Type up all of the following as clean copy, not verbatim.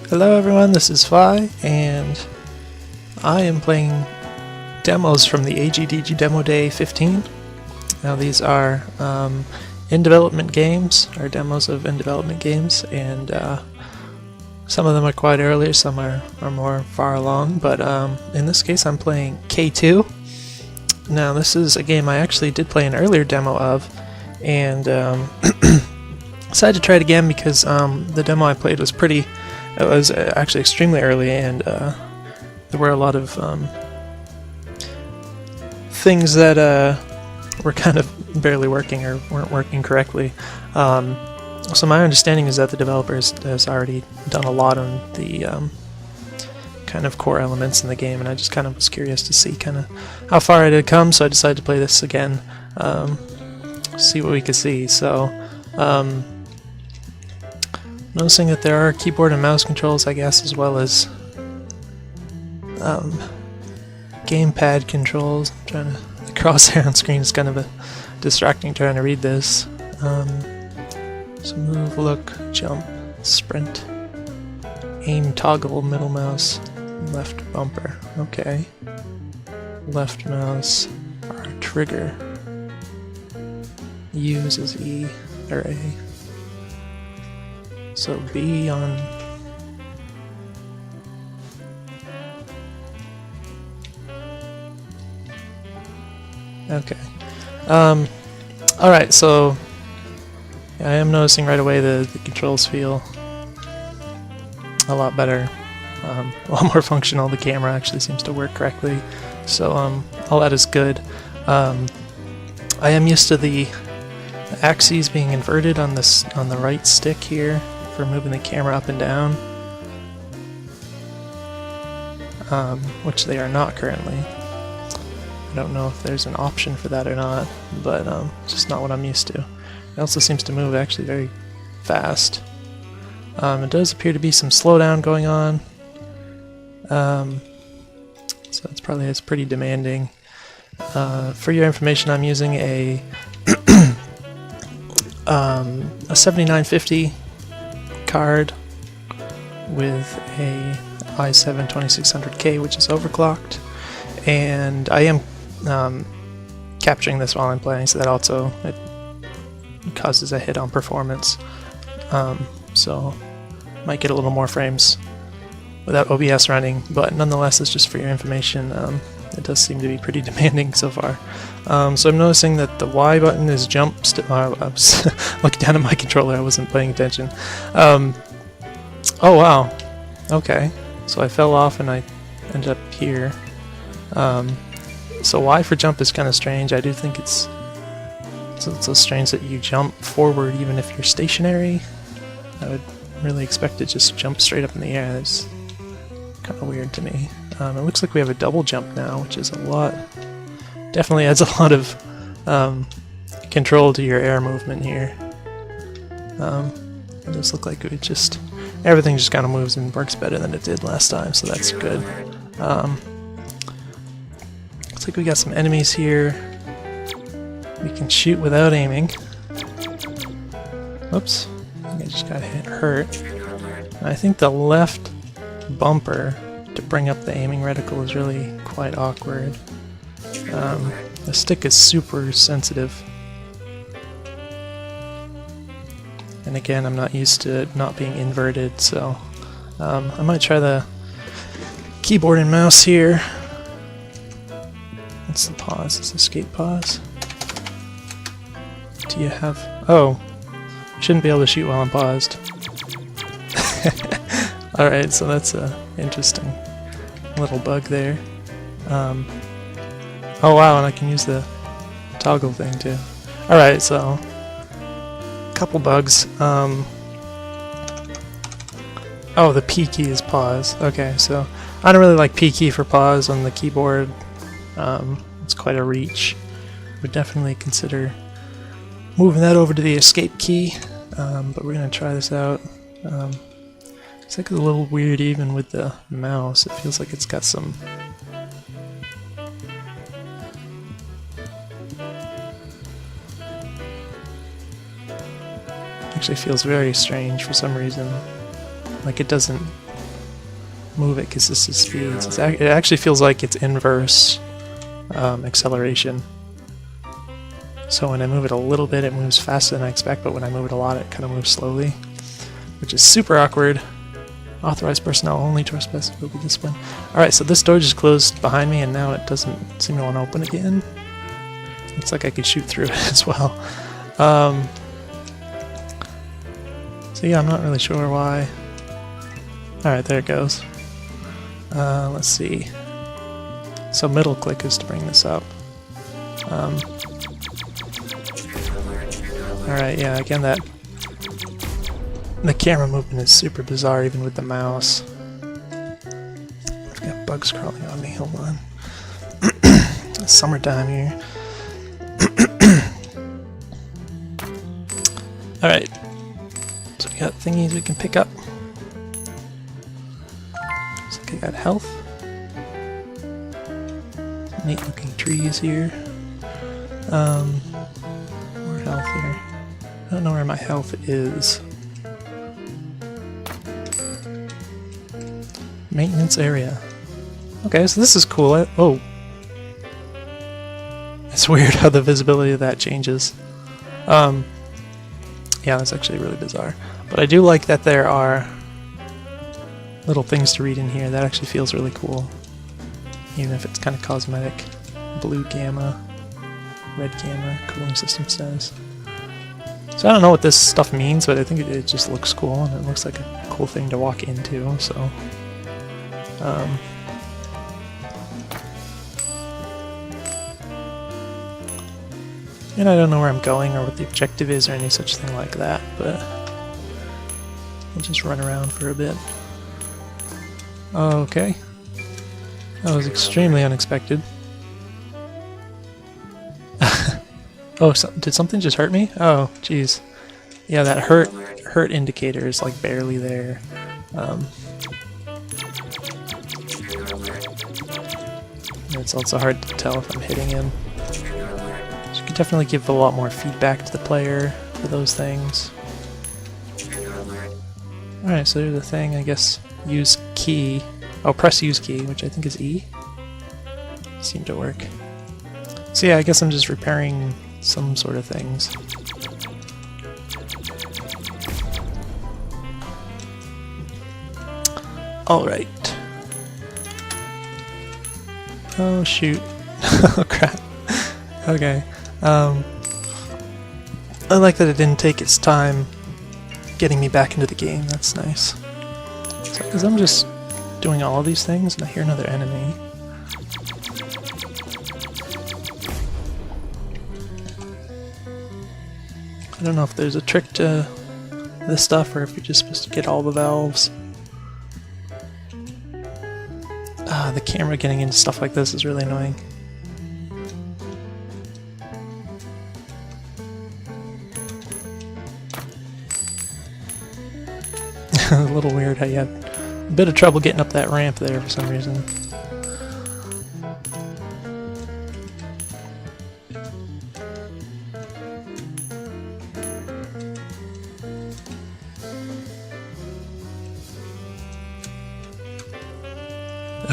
Hello everyone, this is Phi, and I am playing demos from the AGDG Demo Day 15. Now these are in-development games, or demos of in-development games, and some of them are quite early, some are more far along, but in this case I'm playing K2. Now this is a game I actually did play an earlier demo of, and decided to try it again because the demo I played was actually extremely early, and there were a lot of things that were kind of barely working or weren't working correctly. So my understanding is that the developer has already done a lot on the kind of core elements in the game, and I just kind of was curious to see kind of how far it had come, so I decided to play this again, see what we could see. So noticing that there are keyboard and mouse controls, I guess, as well as gamepad controls. The crosshair on screen is kind of distracting trying to read this. So move, look, jump, sprint, aim, toggle, middle mouse, left bumper. Okay. Left mouse, R trigger. Use is E or A. So B on okay. Alright, so I am noticing right away the controls feel a lot better, a lot more functional. The camera actually seems to work correctly, so all that is good. I am used to the axes being inverted on the right stick here for moving the camera up and down, which they are not currently. I don't know if there's an option for that or not, but it's just not what I'm used to. It also seems to move actually very fast. It does appear to be some slowdown going on, so it's pretty demanding. For your information, I'm using a 7950 card with a i7 2600K, which is overclocked, and I am capturing this while I'm playing, so that also it causes a hit on performance. So might get a little more frames without OBS running, but nonetheless, it's just for your information. It does seem to be pretty demanding so far. So I'm noticing that the Y button is jump. I was looking down at my controller, I wasn't paying attention. Oh wow, okay. So I fell off and I ended up here. So Y for jump is kind of strange. I do think it's so strange that you jump forward even if you're stationary. I would really expect it just jump straight up in the air. That's kind of weird to me. It looks like we have a double jump now, which is a lot. Definitely adds a lot of control to your air movement here. It does look like everything just kind of moves and works better than it did last time, so that's good. Looks like we got some enemies here. We can shoot without aiming. Oops, I think I just got hurt. And I think the left bumper to bring up the aiming reticle is really quite awkward. The stick is super sensitive. And again, I'm not used to it not being inverted, so I might try the keyboard and mouse here. What's the pause? Is escape pause? Do you have... Oh! I shouldn't be able to shoot while I'm paused. Alright, so that's a interesting little bug there. Oh wow, and I can use the toggle thing too. Alright, so a couple bugs. Oh, the P key is pause. Okay, so I don't really like P key for pause on the keyboard. It's quite a reach. Would definitely consider moving that over to the escape key, but we're gonna try this out. It's like a little weird even with the mouse. It feels like it's got some... Actually feels very strange for some reason. Like it doesn't move it because this is speeds. It actually feels like it's inverse acceleration. So when I move it a little bit, it moves faster than I expect, but when I move it a lot, it kind of moves slowly, which is super awkward. Authorized personnel only, trespass will be disciplined. Alright, so this door just closed behind me, and now it doesn't seem to want to open again. Looks like I could shoot through it as well. So yeah, I'm not really sure why. Alright, there it goes. Let's see. So middle click is to bring this up. Alright, yeah, again the camera movement is super bizarre even with the mouse. I've got bugs crawling on me, hold on. It's summertime here. Alright, so we got thingies we can pick up. Looks like I got health. Neat looking trees here. More health here. I don't know where my health is. Maintenance area. Okay, so this is cool. Oh. It's weird how the visibility of that changes. Yeah, that's actually really bizarre. But I do like that there are little things to read in here. That actually feels really cool. Even if it's kind of cosmetic. Blue gamma, red gamma, cooling system status. So I don't know what this stuff means, but I think it just looks cool, and it looks like a cool thing to walk into, so... and I don't know where I'm going or what the objective is or any such thing like that, but I'll just run around for a bit. Okay. That was extremely unexpected. Oh, did something just hurt me? Oh, jeez. Yeah, that hurt indicator is like barely there. It's also hard to tell if I'm hitting him. So you can definitely give a lot more feedback to the player for those things. Alright, so there's the thing, I guess. Use key. Oh, press use key, which I think is E. Seemed to work. So yeah, I guess I'm just repairing some sort of things. Alright. Oh shoot. Oh crap. Okay. I like that it didn't take its time getting me back into the game. That's nice. So, because I'm just doing all of these things and I hear another enemy. I don't know if there's a trick to this stuff or if you're just supposed to get all the valves. The camera getting into stuff like this is really annoying. A little weird how you had a bit of trouble getting up that ramp there for some reason.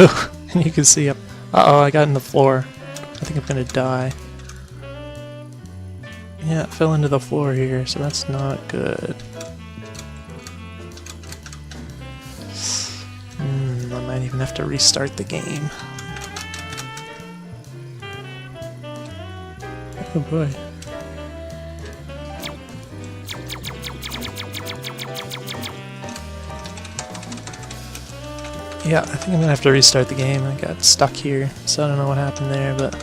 Oh, and you can see up. Uh-oh, I got in the floor. I think I'm gonna die. Yeah, it fell into the floor here, so that's not good. I might even have to restart the game. Oh boy. Yeah, I think I'm gonna have to restart the game. I got stuck here, so I don't know what happened there, but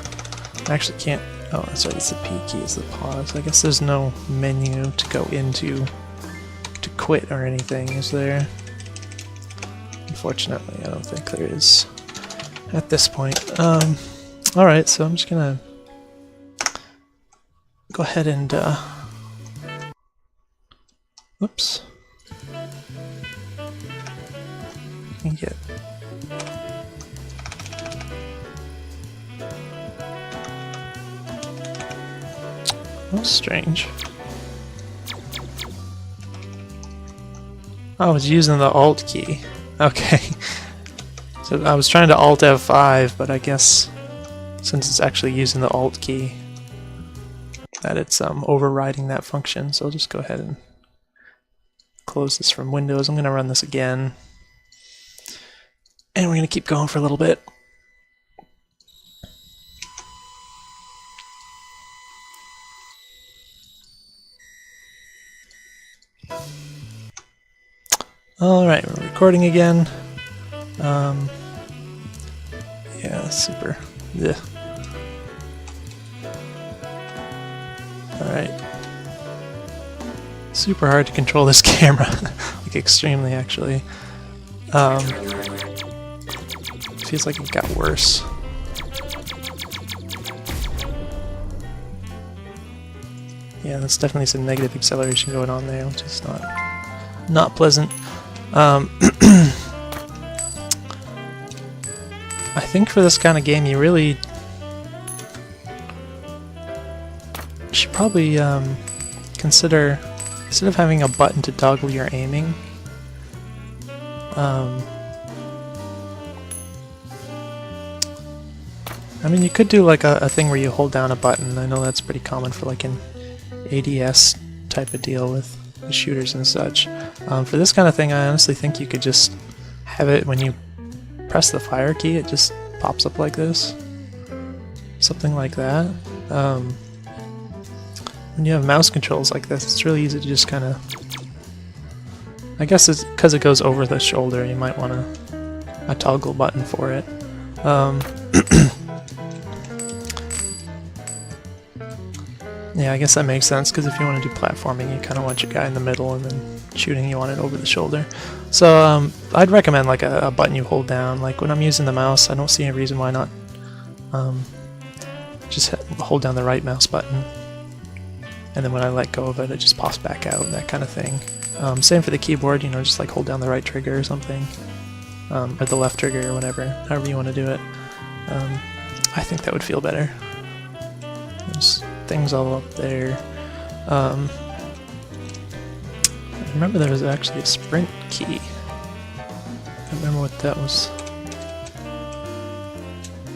I actually can't... Oh, that's right, it's the P key, it's the pause. I guess there's no menu to go into to quit or anything, is there? Unfortunately, I don't think there is at this point. Alright, so I'm just gonna go ahead and, whoops. Get... That's strange. I was using the Alt key. Okay. So I was trying to Alt F5, but I guess since it's actually using the Alt key, that it's overriding that function. So I'll just go ahead and close this from Windows. I'm going to run this again, and we're going to keep going for a little bit. Alright, we're recording again. Yeah, super. Yeah. Alright. Super hard to control this camera. Like, extremely, actually. Feels like it got worse. Yeah, there's definitely some negative acceleration going on there, which is not pleasant. I think for this kind of game you really should probably consider, instead of having a button to toggle your aiming, I mean, you could do like a thing where you hold down a button. I know that's pretty common for like an ADS type of deal with the shooters and such. For this kind of thing, I honestly think you could just have it when you press the fire key, it just pops up like this. Something like that. When you have mouse controls like this, it's really easy to just kind of... I guess it's because it goes over the shoulder, you might want a toggle button for it. Yeah, I guess that makes sense, because if you want to do platforming, you kind of want your guy in the middle, and then shooting, you want it over the shoulder. So I'd recommend like a button you hold down. Like when I'm using the mouse, I don't see any reason why not just hold down the right mouse button, and then when I let go of it, it just pops back out, that kind of thing. Same for the keyboard, you know, just like hold down the right trigger or something, or the left trigger or whatever, however you want to do it. I think that would feel better. There's things all up there. I remember there was actually a sprint key. I don't remember what that was.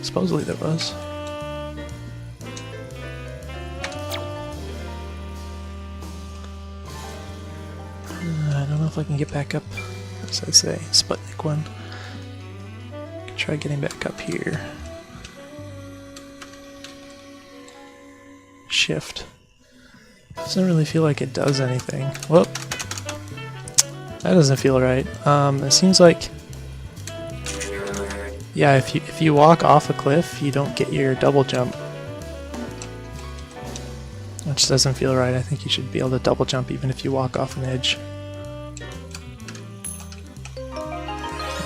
Supposedly there was. I don't know if I can get back up. As I say, Sputnik 1. Try getting back up here. Shift. Doesn't really feel like it does anything. Whoop. That doesn't feel right. It seems like, yeah, if you walk off a cliff, you don't get your double jump, which doesn't feel right. I think you should be able to double jump even if you walk off an edge.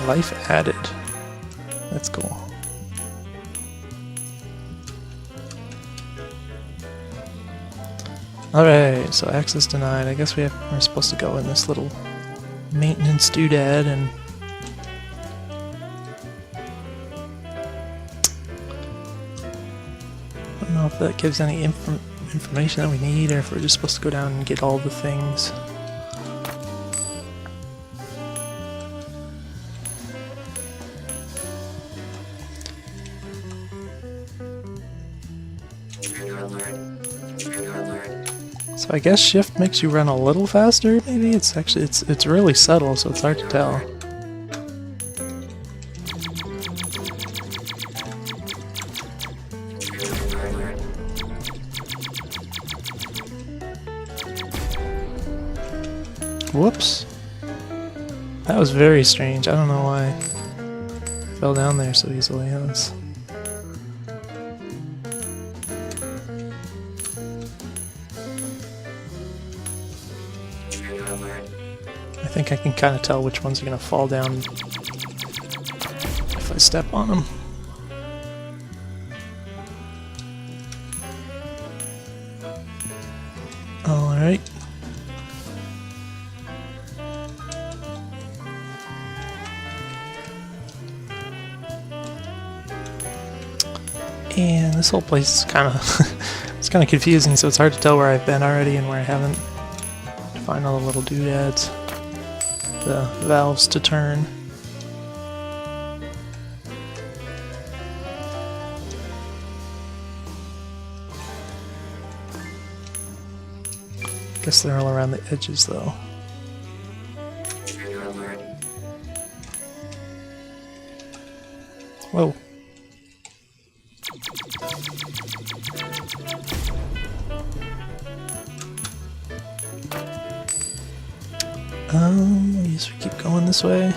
Life added. That's cool. Alright, so access denied. I guess we're supposed to go in this little maintenance doodad and I don't know if that gives any information that we need, or if we're just supposed to go down and get all the things. So I guess shift makes you run a little faster, maybe? It's actually, it's really subtle, so it's hard to tell. Whoops. That was very strange. I don't know why I fell down there so easily. I think I can kind of tell which ones are going to fall down if I step on them. Alright. And this whole place is kind of it's kind of confusing, so it's hard to tell where I've been already and where I haven't. To find all the little doodads, the valves to turn. guess they're all around the edges though. Whoa. I guess we keep going this way.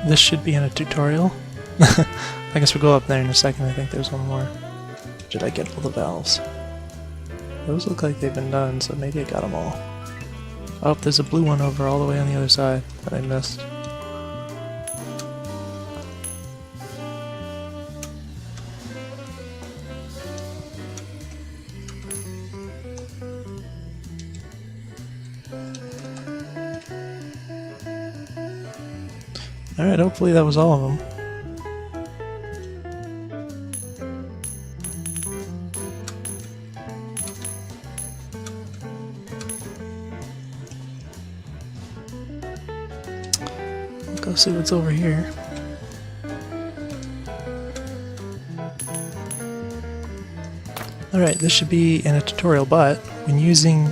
This should be in a tutorial. I guess we'll go up there in a second. I think there's one more. Did I get all the valves? Those look like they've been done, so maybe I got them all. Oh, there's a blue one over all the way on the other side that I missed. Alright, hopefully that was all of them. Go see what's over here. Alright, this should be in a tutorial, but when using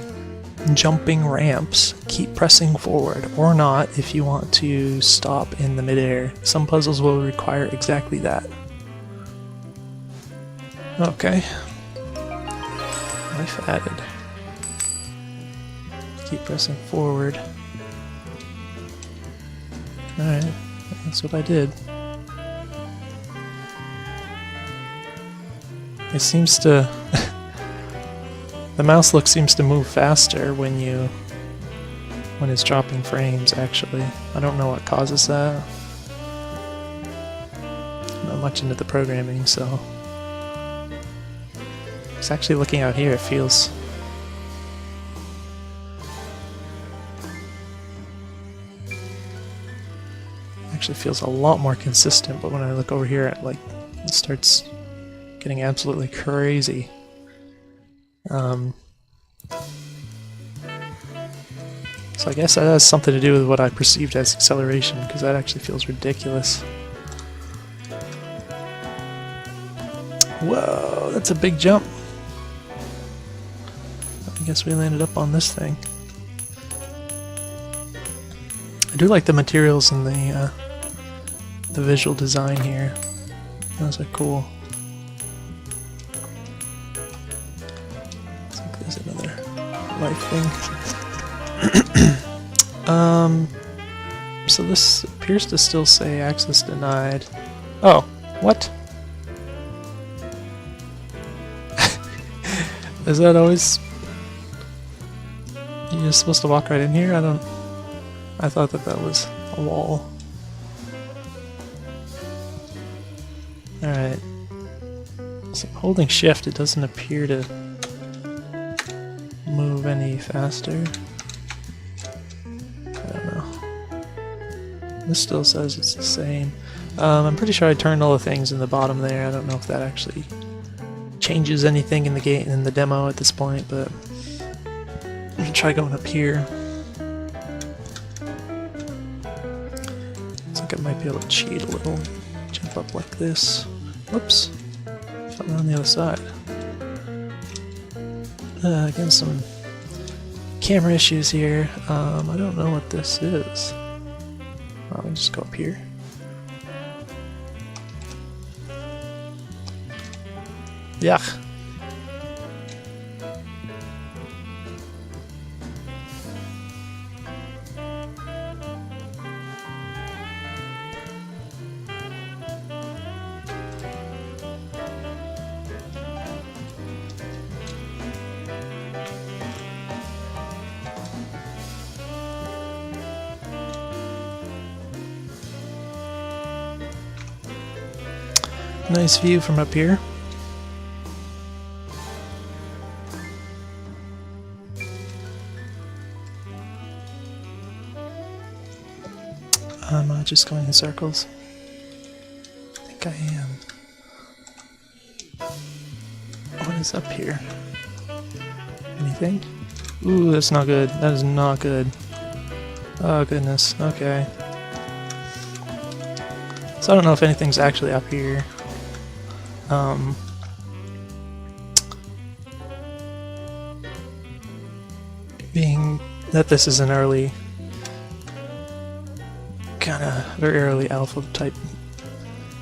jumping ramps, keep pressing forward, or not if you want to stop in the midair. Some puzzles will require exactly that. Okay. Life added. Keep pressing forward. Alright, that's what I did. It seems to... the mouse look seems to move faster when it's dropping frames, actually. I don't know what causes that. I'm not much into the programming, so... It's actually looking out here, it feels... actually feels a lot more consistent, but when I look over here, it starts getting absolutely crazy. So I guess that has something to do with what I perceived as acceleration, because that actually feels ridiculous. Whoa, that's a big jump. I guess we landed up on this thing. I do like the materials and the visual design here. Those are cool. I think there's another life thing. So this appears to still say access denied. Oh, what? Is that always... You're supposed to walk right in here? I thought that was a wall. Alright. So holding shift, it doesn't appear to move any faster. I don't know. This still says it's the same. I'm pretty sure I turned all the things in the bottom there. I don't know if that actually changes anything in the game, in the demo at this point, but I'm gonna try going up here. Looks like I might be able to cheat a little. Jump up like this. Whoops. Fell on the other side. Again, some camera issues here. I don't know what this is. I'll just go up here. Yuck. Nice view from up here. I'm just going in circles. I think I am. What is up here? Anything? Ooh, that's not good. That is not good. Oh goodness, okay. So I don't know if anything's actually up here. Being that this is an early, kinda very early alpha type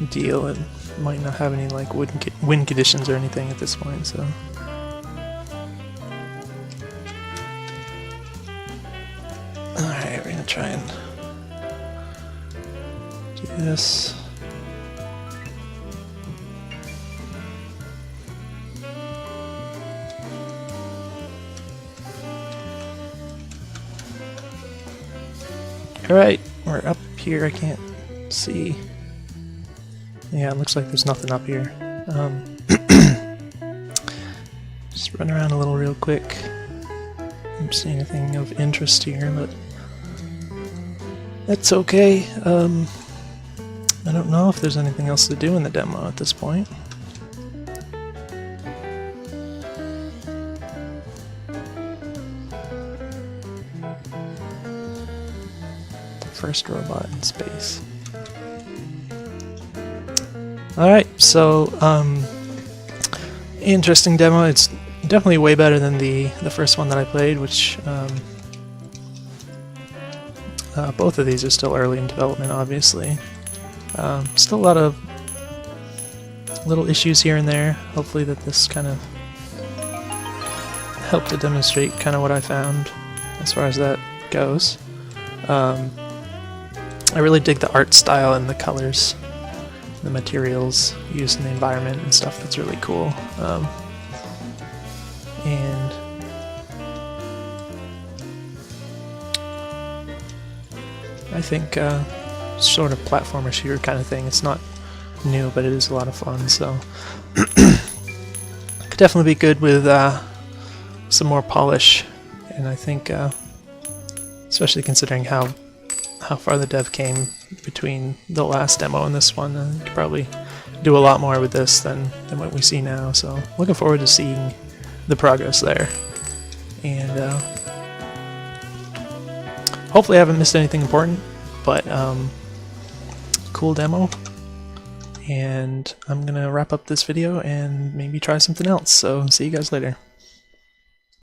deal, it might not have any like win conditions or anything at this point, so. Alright, we're gonna try and do this. Alright, we're up here, I can't see. Yeah, it looks like there's nothing up here. Just run around a little real quick. I don't see anything of interest here, but that's okay. I don't know if there's anything else to do in the demo at this point. First robot in space. Alright, so interesting demo. It's definitely way better than the first one that I played, which both of these are still early in development, obviously. Still a lot of little issues here and there. Hopefully that this kind of helped to demonstrate kind of what I found as far as that goes. I really dig the art style and the colors, the materials used in the environment and stuff. That's really cool. And I think sort of platformer shooter kind of thing. It's not new, but it is a lot of fun, so could definitely be good with some more polish. And I think, especially considering how far the dev came between the last demo and this one, you could probably do a lot more with this than what we see now. So looking forward to seeing the progress there. And hopefully I haven't missed anything important, but cool demo. And I'm gonna wrap up this video and maybe try something else. So see you guys later.